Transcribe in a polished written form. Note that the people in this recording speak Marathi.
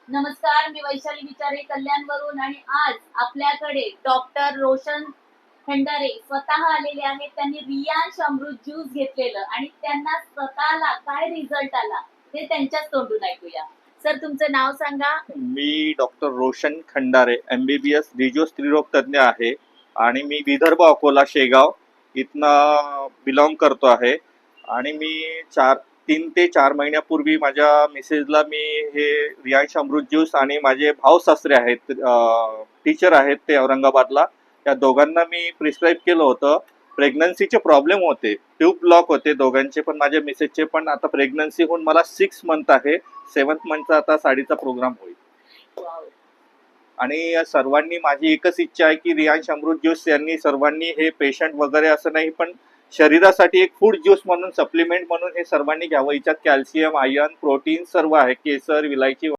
नमस्कार, मी वैशाली विचारे कल्याणवरून आणि आज आपल्याकडे डॉक्टर रोशन खंडारे स्वतः आलेले आहेत. त्यांनी रियांश अमृत ज्यूस घेतलेलं आणि त्यांना स्वतःला काय रिझल्ट आला ते त्यांच्याच तोंडून ऐकूया. सर, तुमचं नाव सांगा. मी डॉक्टर रोशन खंडारे MBBS डिजिओ स्त्रीरोग तज्ज्ञ आहे आणि मी विदर्भ अकोला शेगाव इथनं बिलॉंग करतो आहे. आणि मी 3 ते 4 महिन्यापूर्वी माझ्या मिसेसला मी हे रियांश अमृत ज्यूस आणि माझे भाऊ सासरे आहेत, टीचर आहेत ते औरंगाबादला, त्या दोघांना मी प्रिस्क्राईब केलं होतं. प्रेग्नन्सीचे प्रॉब्लेम होते, ट्यूब ब्लॉक होते दोघांचे पण, माझ्या मिसेसचे पण. आता प्रेग्नन्सी होऊन मला 6 मंथ आहे. 7th मंथचा आता साडीचा प्रोग्राम होईल. आणि सर्वांनी, माझी एकच इच्छा आहे की रियांश अमृत ज्यूस यांनी सर्वांनी, हे पेशंट वगैरे असं नाही पण शरीरासाठी एक फूड ज्यूस म्हणून, सप्लिमेंट म्हणून हे सर्वांनी घ्यावं. याच्यात कॅल्शियम, आयर्न, प्रोटीन सर्व आहे. केसर, विलायची